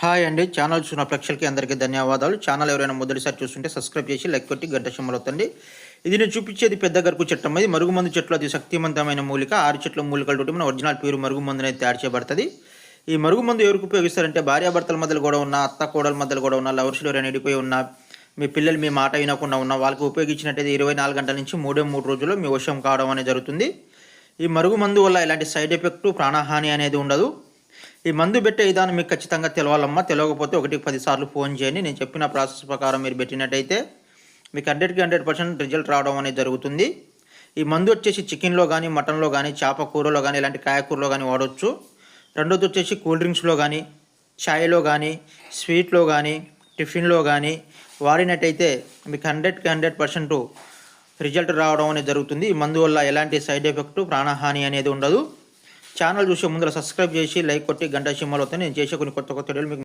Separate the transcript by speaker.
Speaker 1: Hi అండి. Channel చూసిన ప్రేక్షకులకి అందరికీ ధన్యవాదాలు. ఛానల్ ఎవరైనా మొదటిసారి చూస్తుంటే సబ్స్క్రైబ్ చేసి లైక్ కొట్టి గంట సింబల్ ఒత్తండి. ఇది నేను చూపించేది పెద్ద గరుకు చెట్టు. ఇది మరుగుమందు చెట్లు అతి శక్తివంతమైన మూలిక. 6 చెట్ల మూలికలతోటి మన ఒరిజినల్ ప్యూర్ మరుగుమందు అనేది తయారు చేయబడుతుంది. ఈ మరుగుమందు ఎవరికి ఉపయోగిస్తారంటే భార్యాభర్తల మధ్యలో కూడా ఉన్న, అత్త కోడల మధ్యలో కూడా ఉన్న, లవర్స్లో ఎవరైనా ఎడిపోయి ఉన్న, మీ పిల్లలు మీ మాట వినకుండా ఉన్న వాళ్ళకి ఉపయోగించినట్టయితే 24 గంటల నుంచి 3 రోజుల్లో మీ వశం కావడం అనేది జరుగుతుంది. ఈ మరుగుమందు వల్ల ఎలాంటి సైడ్ ఎఫెక్ట్, ప్రాణహాని అనేది ఉండదు. ఈ మందు పెట్టే విధానం మీకు ఖచ్చితంగా తెలవాలమ్మా. తెలియకపోతే 1కి 10 సార్లు ఫోన్ చేయండి. నేను చెప్పిన ప్రాసెస్ ప్రకారం మీరు పెట్టినట్టయితే మీకు 100కి 100% రిజల్ట్ రావడం అనేది జరుగుతుంది. ఈ మందు వచ్చేసి చికెన్లో కానీ, మటన్లో కానీ, చేప కూరలో కానీ, ఇలాంటి కాయకూరలో కానీ వాడవచ్చు. రెండోది వచ్చేసి కూల్ డ్రింక్స్లో కానీ, ఛాయ్లో కానీ, స్వీట్లో కానీ, టిఫిన్లో కానీ వాడినట్టయితే మీకు 100కి 100% రిజల్ట్ రావడం అనేది జరుగుతుంది. ఈ మందు వల్ల ఎలాంటి సైడ్ ఎఫెక్ట్, ప్రాణహాని అనేది ఉండదు. ఛానల్ చూసే ముందర సబ్స్క్రైబ్ చేసి లైక్ కొట్టి గంట సింబల్ వస్తే నేను చేసే కొన్ని కొత్త వీడియోలు మీకు